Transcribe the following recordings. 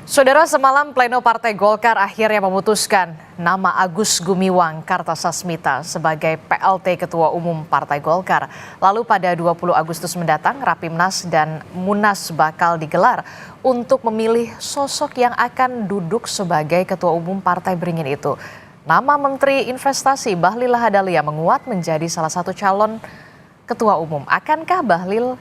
Saudara, semalam pleno Partai Golkar akhirnya memutuskan nama Agus Gumiwang Kartasasmita sebagai PLT Ketua Umum Partai Golkar. Lalu pada 20 Agustus mendatang, Rapimnas dan Munas bakal digelar untuk memilih sosok yang akan duduk sebagai Ketua Umum Partai Beringin itu. Nama Menteri Investasi Bahlil Lahadalia menguat menjadi salah satu calon Ketua Umum. Akankah Bahlil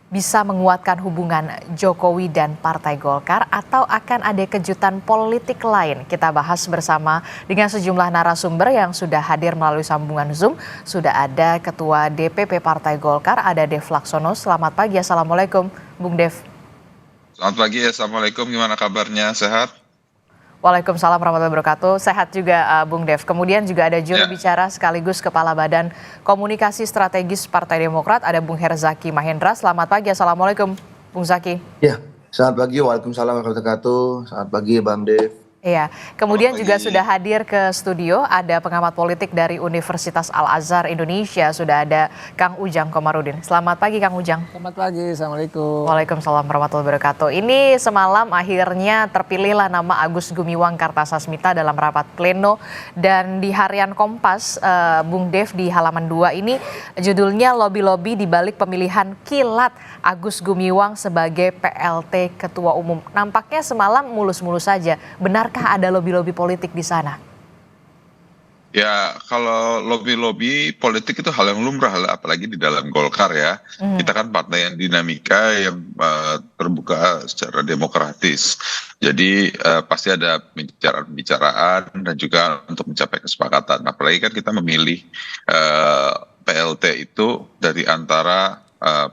bisa menguatkan hubungan Jokowi dan Partai Golkar atau akan ada kejutan politik lain? Kita bahas bersama dengan sejumlah narasumber yang sudah hadir melalui sambungan Zoom. Sudah ada Ketua DPP Partai Golkar, ada Dev Laksono. Selamat pagi, Assalamualaikum Bung Dev. Selamat pagi, Assalamualaikum. Gimana kabarnya? Sehat? Waalaikumsalam warahmatullahi wabarakatuh. Sehat juga Bung Dev. Kemudian juga ada juru bicara sekaligus Kepala Badan Komunikasi Strategis Partai Demokrat, ada Bung Herzaki Mahendra. Selamat pagi, Assalamualaikum Bung Zaki. Ya, selamat pagi, waalaikumsalam warahmatullahi wabarakatuh. Selamat pagi Bang Dev. Iya, kemudian juga sudah hadir ke studio ada pengamat politik dari Universitas Al-Azhar Indonesia, sudah ada Kang Ujang Komarudin. Selamat pagi Kang Ujang. Selamat pagi, Assalamualaikum. Waalaikumsalam warahmatullahi wabarakatuh. Ini semalam akhirnya terpilihlah nama Agus Gumiwang Kartasasmita dalam rapat pleno, dan di harian Kompas, Bung Dev, di halaman 2 ini judulnya "Lobi-lobi di balik pemilihan kilat Agus Gumiwang sebagai PLT Ketua Umum". Nampaknya semalam mulus-mulus saja. Benarkah ada lobi-lobi politik di sana? Ya, kalau lobi-lobi politik itu hal yang lumrah, apalagi di dalam Golkar ya. Kita kan partai yang dinamika, yang terbuka secara demokratis. Jadi pasti ada pembicaraan dan juga untuk mencapai kesepakatan. Apalagi kan kita memilih PLT itu dari antara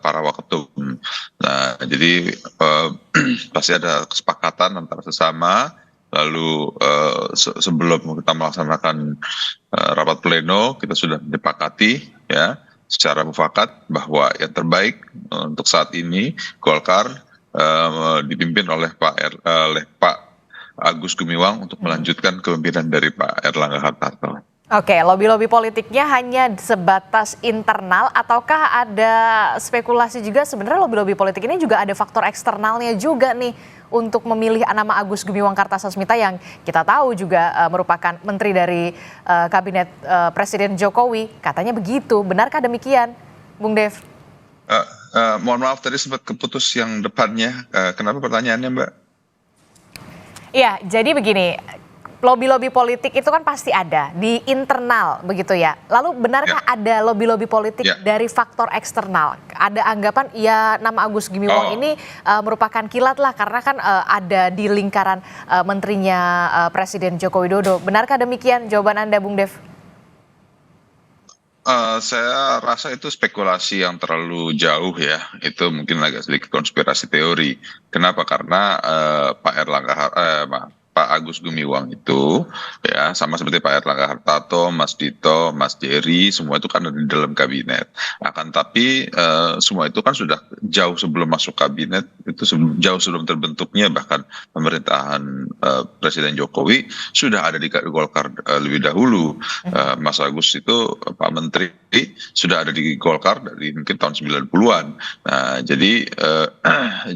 para waketum. Nah, jadi pasti ada kesepakatan antara sesama. Lalu sebelum kita melaksanakan rapat pleno, kita sudah menyepakati ya secara mufakat bahwa yang terbaik untuk saat ini Golkar dipimpin oleh Pak Agus Gumiwang untuk melanjutkan kepemimpinan dari Pak Erlangga Hartarto. Oke, lobi-lobi politiknya hanya sebatas internal ataukah ada spekulasi juga sebenarnya lobi-lobi politik ini juga ada faktor eksternalnya juga nih untuk memilih nama Agus Gumiwang Kartasasmita yang kita tahu juga merupakan menteri dari kabinet Presiden Jokowi, katanya begitu. Benarkah demikian, Bung Dev? Mohon maaf tadi sempat keputus yang depannya. Kenapa pertanyaannya, Mbak? Iya, jadi begini. Lobi-lobi politik itu kan pasti ada di internal begitu ya. Lalu benarkah ada lobi-lobi politik dari faktor eksternal? Ada anggapan ya nama Agus Gumiwang ini merupakan kilat lah karena kan ada di lingkaran menterinya Presiden Joko Widodo. Benarkah demikian jawaban Anda, Bung Dev? Saya rasa itu spekulasi yang terlalu jauh ya. Itu mungkin agak sedikit konspirasi teori. Kenapa? Karena Pak Agus Gumiwang itu ya sama seperti Pak Erlangga Hartarto, Mas Dito, Mas Jerry, semua itu kan ada di dalam kabinet. Akan tapi semua itu kan sudah jauh sebelum masuk kabinet, itu jauh sebelum terbentuknya bahkan pemerintahan Presiden Jokowi sudah ada di Golkar lebih dahulu. Mas Agus itu Pak Menteri sudah ada di Golkar dari mungkin tahun 90-an. Nah, jadi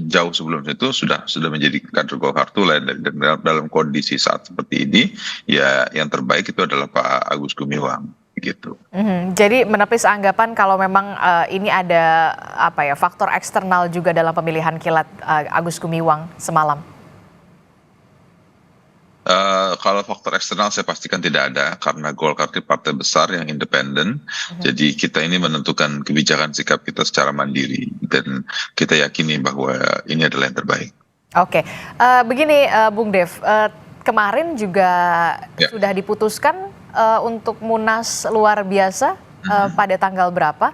jauh sebelum itu sudah menjadi kader Golkar tulen, dan dalam kondisi saat seperti ini ya yang terbaik itu adalah Pak Agus Gumiwang gitu. Jadi menepis anggapan kalau memang ini ada faktor eksternal juga dalam pemilihan kilat Agus Gumiwang semalam. Kalau faktor eksternal saya pastikan tidak ada, karena Golkar itu partai besar yang independen. Jadi kita ini menentukan kebijakan sikap kita secara mandiri dan kita yakini bahwa ini adalah yang terbaik. Oke, begini Bung Dev, kemarin juga sudah diputuskan untuk Munas luar biasa pada tanggal berapa?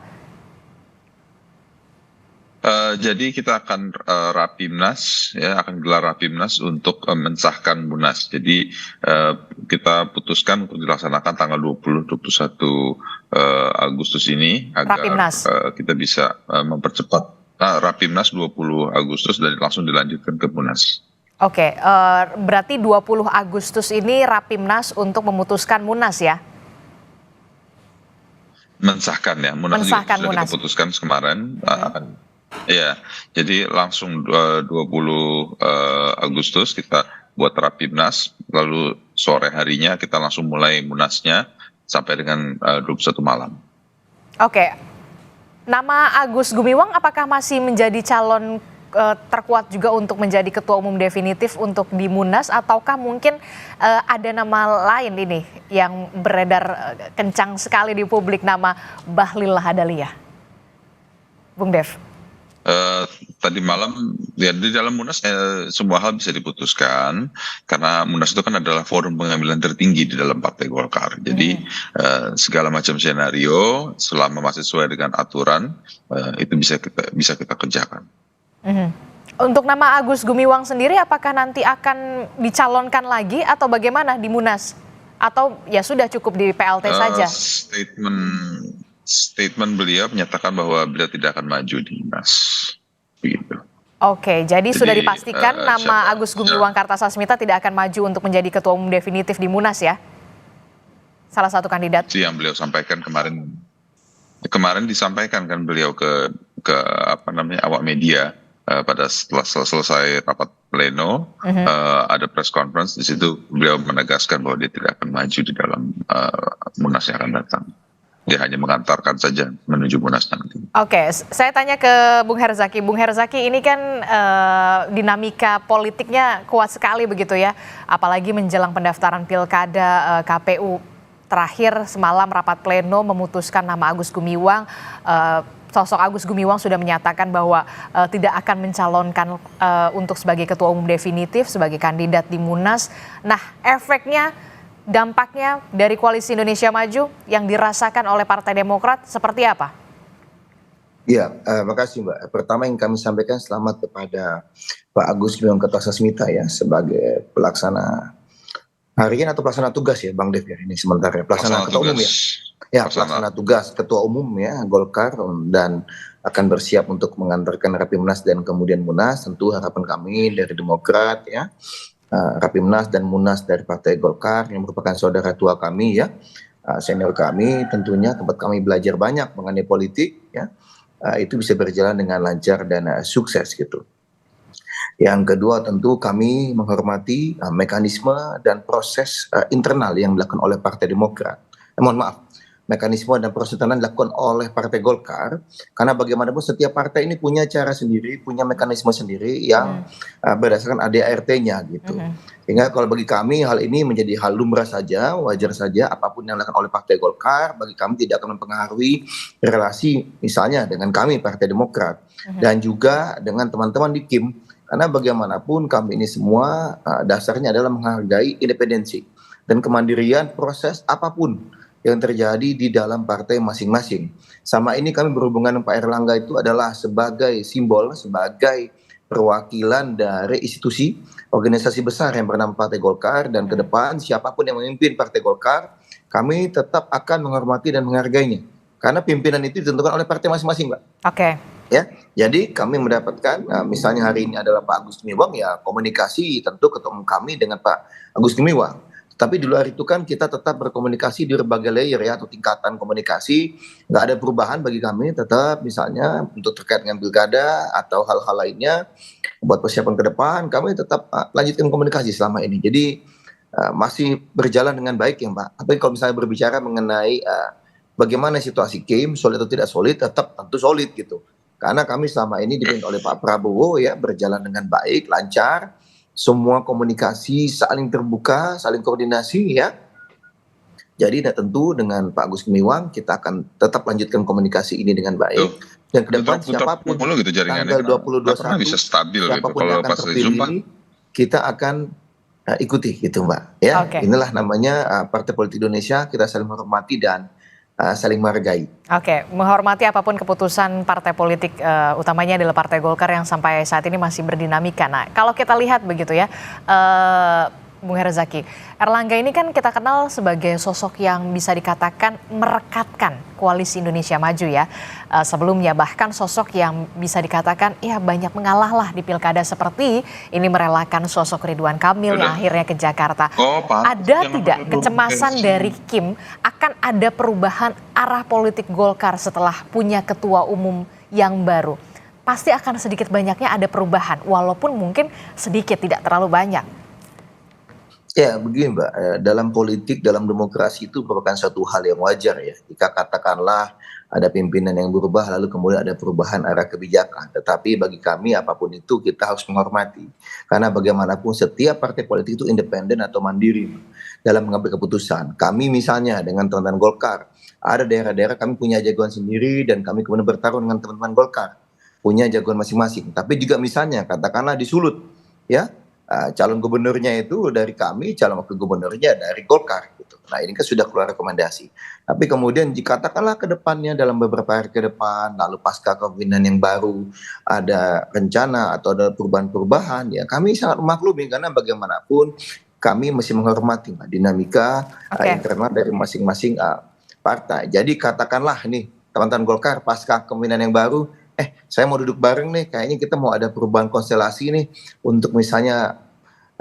Jadi kita akan Rapimnas ya, akan gelar Rapimnas untuk mensahkan Munas. Jadi kita putuskan untuk dilaksanakan tanggal 20-21 Agustus ini agar kita bisa mempercepat Rapimnas 20 Agustus dan langsung dilanjutkan ke Munas. Oke, berarti 20 Agustus ini Rapimnas untuk memutuskan Munas ya? Mensahkan ya, Munas juga sudah Munas. kita putuskan kemarin. Ya, jadi langsung 20 Agustus kita buat Rapimnas, lalu sore harinya kita langsung mulai Munasnya sampai dengan 21 malam. Oke, nama Agus Gumiwang apakah masih menjadi calon terkuat juga untuk menjadi ketua umum definitif untuk di Munas, ataukah mungkin ada nama lain ini yang beredar kencang sekali di publik, nama Bahlil Lahadalia? Bung Dev. Tadi malam ya di dalam Munas semua hal bisa diputuskan karena Munas itu kan adalah forum pengambilan tertinggi di dalam Partai Golkar. Jadi segala macam skenario selama masih sesuai dengan aturan itu bisa kita kerjakan. Untuk nama Agus Gumiwang sendiri, apakah nanti akan dicalonkan lagi atau bagaimana di Munas? Atau ya sudah cukup di PLT saja? Statement beliau menyatakan bahwa beliau tidak akan maju di Munas. Begitu. Oke, jadi sudah dipastikan nama Agus Gumiwang Kartasasmita tidak akan maju untuk menjadi ketua umum definitif di Munas ya? Salah satu kandidat. Itu yang beliau sampaikan kemarin. Kemarin disampaikan kan beliau ke awak media. Pada setelah selesai rapat pleno ada press conference, di situ beliau menegaskan bahwa dia tidak akan maju di dalam Munas yang akan datang. Dia hanya mengantarkan saja menuju Munas nanti. Oke, saya tanya ke Bung Herzaki. Bung Herzaki, ini kan dinamika politiknya kuat sekali begitu ya, apalagi menjelang pendaftaran pilkada. KPU terakhir semalam rapat pleno memutuskan nama Agus Gumiwang. Sosok Agus Gumiwang sudah menyatakan bahwa tidak akan mencalonkan untuk sebagai ketua umum definitif, sebagai kandidat di Munas. Nah, efeknya, dampaknya dari Koalisi Indonesia Maju yang dirasakan oleh Partai Demokrat seperti apa? Ya, makasih Mbak. Pertama yang kami sampaikan selamat kepada Pak Agus Gumiwang Kartasasmita ya, sebagai pelaksana harian atau pelaksana tugas ya Bang Dev ya, ini sementara pelaksana ketua umum ya. Ya, pelaksana tugas ketua umum ya Golkar, dan akan bersiap untuk mengantarkan Rapimnas dan kemudian Munas. Tentu harapan kami dari Demokrat ya, Rapimnas dan Munas dari Partai Golkar yang merupakan saudara tua kami ya, senior kami, tentunya tempat kami belajar banyak mengenai politik ya, itu bisa berjalan dengan lancar dan sukses gitu. Yang kedua tentu kami menghormati mekanisme dan proses internal yang dilakukan oleh Partai Demokrat. Mekanisme dan proses internal dilakukan oleh Partai Golkar, karena bagaimanapun setiap partai ini punya cara sendiri, punya mekanisme sendiri yang berdasarkan ADART-nya gitu. Sehingga kalau bagi kami hal ini menjadi hal lumrah saja, wajar saja, apapun yang dilakukan oleh Partai Golkar, bagi kami tidak akan mempengaruhi relasi misalnya dengan kami Partai Demokrat dan juga dengan teman-teman di KIM. Karena bagaimanapun kami ini semua dasarnya adalah menghargai independensi dan kemandirian proses apapun yang terjadi di dalam partai masing-masing. Sama ini kami berhubungan dengan Pak Erlangga itu adalah sebagai simbol, sebagai perwakilan dari institusi organisasi besar yang bernama Partai Golkar, dan ke depan siapapun yang memimpin Partai Golkar, kami tetap akan menghormati dan menghargainya. Karena pimpinan itu ditentukan oleh partai masing-masing, Mbak. Oke. Ya, jadi kami mendapatkan misalnya hari ini adalah Pak Agus Gumiwang, ya komunikasi tentu ketemu kami dengan Pak Agus Gumiwang. Tapi di luar itu kan kita tetap berkomunikasi di berbagai layer ya, atau tingkatan komunikasi. Nggak ada perubahan bagi kami, tetap misalnya untuk terkait dengan pilkada atau hal-hal lainnya buat persiapan ke depan, kami tetap lanjutkan komunikasi selama ini. Jadi masih berjalan dengan baik ya Mbak. Tapi kalau misalnya berbicara mengenai bagaimana situasi KIM, solid atau tidak solid, tetap tentu solid gitu. Karena kami selama ini dipimpin oleh Pak Prabowo ya, berjalan dengan baik, lancar, semua komunikasi saling terbuka, saling koordinasi ya. Jadi tentu dengan Pak Agus Gumiwang kita akan tetap lanjutkan komunikasi ini dengan baik. Dan ke depan siapapun gitu tanggal 2021 bisa stabil siapapun gitu, yang akan terpilih, kita akan ikuti gitu Mbak ya. Inilah namanya Partai Politik Indonesia, kita saling menghormati dan saling menghargai. Oke, menghormati apapun keputusan partai politik, utamanya adalah Partai Golkar yang sampai saat ini masih berdinamika. Nah, kalau kita lihat begitu ya, Bung Herzaki, Erlangga ini kan kita kenal sebagai sosok yang bisa dikatakan merekatkan Koalisi Indonesia Maju ya. Sebelumnya bahkan sosok yang bisa dikatakan ya banyak mengalah lah di pilkada, seperti ini merelakan sosok Ridwan Kamil yang akhirnya ke Jakarta. Ada tidak kecemasan dari Kim akan ada perubahan arah politik Golkar setelah punya ketua umum yang baru? pasti akan sedikit banyaknya ada perubahan, walaupun mungkin sedikit, tidak terlalu banyak. Ya, begini Mbak, dalam politik, dalam demokrasi itu merupakan suatu hal yang wajar ya. Jika katakanlah ada pimpinan yang berubah, lalu kemudian ada perubahan arah kebijakan. Tetapi bagi kami apapun itu kita harus menghormati. Karena bagaimanapun setiap partai politik itu independen atau mandiri dalam mengambil keputusan. Kami misalnya dengan teman-teman Golkar, ada daerah-daerah kami punya jagoan sendiri dan kami kemudian bertarung dengan teman-teman Golkar. Punya jagoan masing-masing. Tapi juga misalnya katakanlah di Sulut, ya. Calon gubernurnya itu dari kami, calon wakil gubernurnya dari Golkar gitu. Nah ini kan sudah keluar rekomendasi. Tapi kemudian jika katakanlah ke depannya dalam beberapa hari ke depan, lalu pasca kepemimpinan yang baru ada rencana atau ada perubahan-perubahan, ya kami sangat memaklumi karena bagaimanapun kami mesti menghormati dinamika internal dari masing-masing partai. Jadi katakanlah nih teman-teman Golkar pasca kepemimpinan yang baru, saya mau duduk bareng nih, kayaknya kita mau ada perubahan konstelasi nih untuk misalnya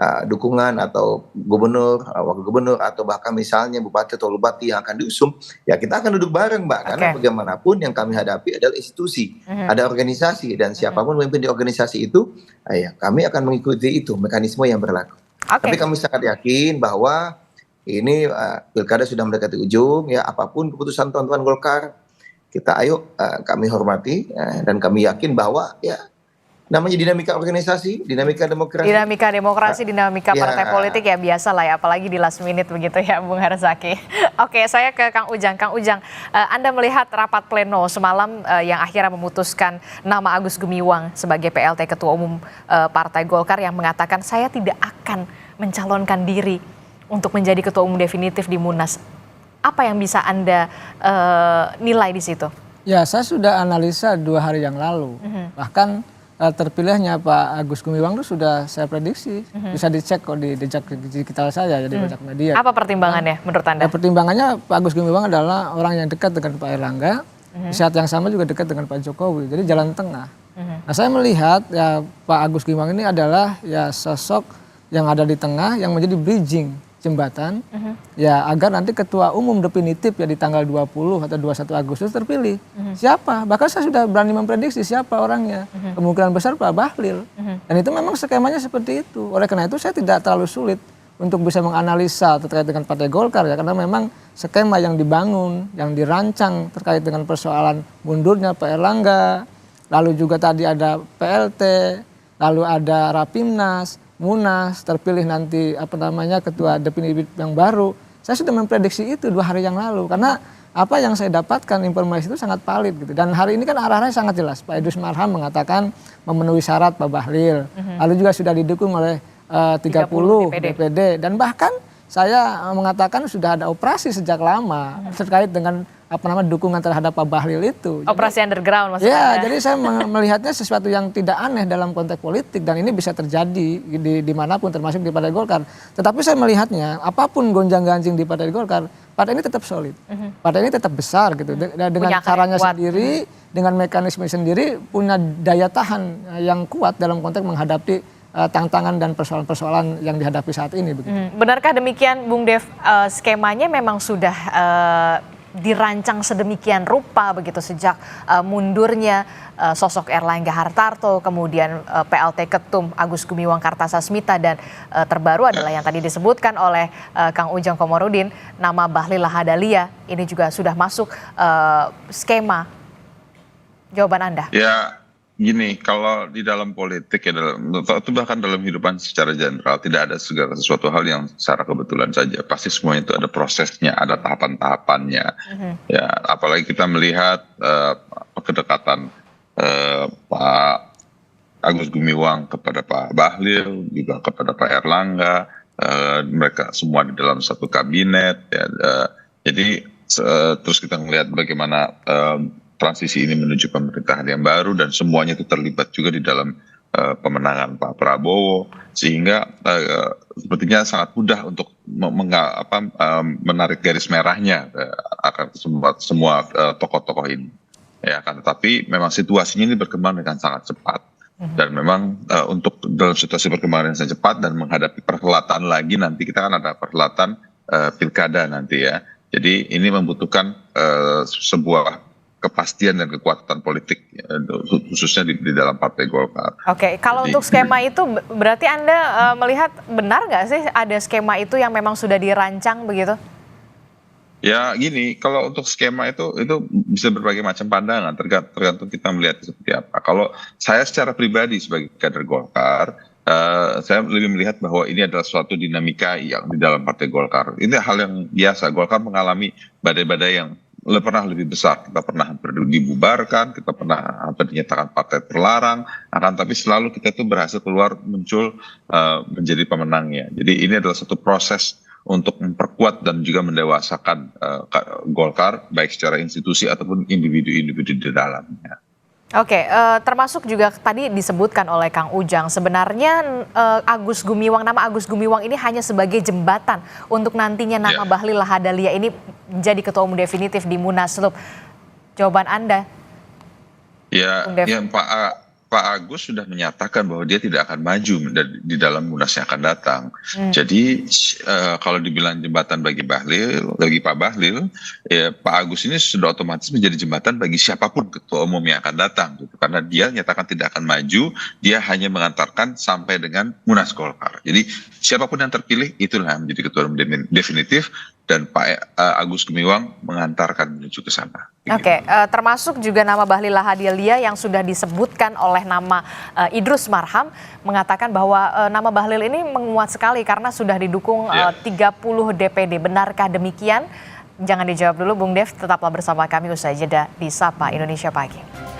dukungan atau gubernur, wakil gubernur atau bahkan misalnya bupati atau bupati yang akan diusung, ya kita akan duduk bareng Mbak, karena bagaimanapun yang kami hadapi adalah institusi, ada organisasi dan siapapun memimpin di organisasi itu, ya kami akan mengikuti itu mekanisme yang berlaku. Tapi kami sangat yakin bahwa ini pilkada sudah mendekati ujung, ya apapun keputusan teman-teman Golkar, kita kami hormati dan kami yakin bahwa ya namanya dinamika organisasi, dinamika demokrasi. Dinamika demokrasi, dinamika partai politik ya biasa lah ya, apalagi di last minute begitu ya Bung Herzaki. Oke, saya ke Kang Ujang. Kang Ujang, Anda melihat rapat pleno semalam yang akhirnya memutuskan nama Agus Gumiwang sebagai PLT Ketua Umum Partai Golkar yang mengatakan saya tidak akan mencalonkan diri untuk menjadi Ketua Umum definitif di Munas. Apa yang bisa Anda nilai di situ? Ya, saya sudah analisa 2 hari yang lalu. Bahkan terpilihnya Pak Agus Gumiwang itu sudah saya prediksi. Bisa dicek kok di jejak digital saya, jadi banyak media. Apa pertimbangannya menurut Anda? Pertimbangannya Pak Agus Gumiwang adalah orang yang dekat dengan Pak Erlangga. Di saat yang sama juga dekat dengan Pak Jokowi. Jadi jalan tengah. Nah, saya melihat ya Pak Agus Gumiwang ini adalah ya sosok yang ada di tengah yang menjadi bridging, jembatan ya agar nanti ketua umum definitif ya di tanggal 20 atau 21 Agustus terpilih. Siapa? Bahkan saya sudah berani memprediksi siapa orangnya. Kemungkinan besar Pak Bahlil. Dan itu memang skemanya seperti itu. Oleh karena itu saya tidak terlalu sulit untuk bisa menganalisa terkait dengan Partai Golkar ya, karena memang skema yang dibangun, yang dirancang terkait dengan persoalan mundurnya Pak Erlangga, lalu juga tadi ada PLT, lalu ada Rapimnas, Munas, terpilih nanti ketua definitif yang baru. Saya sudah memprediksi itu 2 hari yang lalu karena apa yang saya dapatkan informasi itu sangat valid gitu. Dan hari ini kan arahnya sangat jelas. Pak Idrus Marham mengatakan memenuhi syarat Pak Bahlil. Lalu juga sudah didukung oleh 30 DPD dan bahkan saya mengatakan sudah ada operasi sejak lama terkait dengan dukungan terhadap Pak Bahlil itu. Operasi underground maksudnya. Ya, jadi saya melihatnya sesuatu yang tidak aneh dalam konteks politik dan ini bisa terjadi dimanapun termasuk di Partai Golkar. Tetapi saya melihatnya apapun gonjang-ganjing di Partai Golkar, partai ini tetap solid. Partai ini tetap besar gitu. Dengan caranya sendiri, dengan mekanisme sendiri punya daya tahan yang kuat dalam konteks menghadapi tantangan dan persoalan-persoalan yang dihadapi saat ini. Begitu. Benarkah demikian Bung Dev, skemanya memang sudah dirancang sedemikian rupa begitu sejak mundurnya sosok Erlangga Hartarto, kemudian PLT Ketum Agus Gumiwang Kartasasmita dan terbaru adalah yang tadi disebutkan oleh Kang Ujang Komarudin, nama Bahlil Lahadalia ini juga sudah masuk skema. Jawaban Anda? Ya gini, kalau di dalam politik ya itu bahkan dalam kehidupan secara general tidak ada segala sesuatu hal yang secara kebetulan saja. Pasti semuanya itu ada prosesnya, ada tahapan-tahapannya. Ya, apalagi kita melihat kedekatan Pak Agus Gumiwang kepada Pak Bahlil, juga kepada Pak Erlangga, mereka semua di dalam satu kabinet. Ya, jadi terus kita melihat bagaimana transisi ini menuju pemerintahan yang baru dan semuanya itu terlibat juga di dalam pemenangan Pak Prabowo, sehingga sepertinya sangat mudah untuk menarik garis merahnya akan semua tokoh-tokoh ini. Ya kan, tetapi memang situasinya ini berkembang dengan sangat cepat dan memang untuk dalam situasi perkembangan yang sangat cepat dan menghadapi perhelatan lagi nanti kita kan ada perhelatan pilkada nanti ya. Jadi ini membutuhkan sebuah kepastian dan kekuatan politik khususnya di dalam Partai Golkar. Oke, kalau untuk skema itu berarti Anda melihat benar nggak sih ada skema itu yang memang sudah dirancang begitu? Ya gini, kalau untuk skema itu bisa berbagai macam pandangan, tergantung kita melihat seperti apa. Kalau saya secara pribadi sebagai kader Golkar, saya lebih melihat bahwa ini adalah suatu dinamika yang di dalam Partai Golkar. Ini hal yang biasa, Golkar mengalami badai-badai yang pernah lebih besar. Kita pernah hampir dibubarkan, kita pernah hampir dinyatakan partai terlarang, akan tapi selalu kita tuh berhasil keluar muncul menjadi pemenangnya. Jadi ini adalah satu proses untuk memperkuat dan juga mendewasakan Golkar baik secara institusi ataupun individu-individu di dalamnya. Oke, termasuk juga tadi disebutkan oleh Kang Ujang, sebenarnya nama Agus Gumiwang ini hanya sebagai jembatan untuk nantinya nama Bahlil Lahadalia ini menjadi ketua umum definitif di Munaslup. Jawaban Anda? Ya Pak Agus sudah menyatakan bahwa dia tidak akan maju di dalam Munas yang akan datang. Jadi kalau dibilang jembatan bagi Pak Bahlil, ya Pak Agus ini sudah otomatis menjadi jembatan bagi siapapun ketua umum yang akan datang, gitu. Karena dia nyatakan tidak akan maju, dia hanya mengantarkan sampai dengan Munas Golkar. Jadi siapapun yang terpilih itulah yang menjadi ketua umum definitif, dan Pak Agus Gumiwang mengantarkan menuju ke sana. Oke, termasuk juga nama Bahlil Lahadalia yang sudah disebutkan oleh nama Idrus Marham, mengatakan bahwa nama Bahlil ini menguat sekali karena sudah didukung 30 DPD. Benarkah demikian? Jangan dijawab dulu Bung Dev, tetaplah bersama kami usai jeda di Sapa Indonesia Pagi.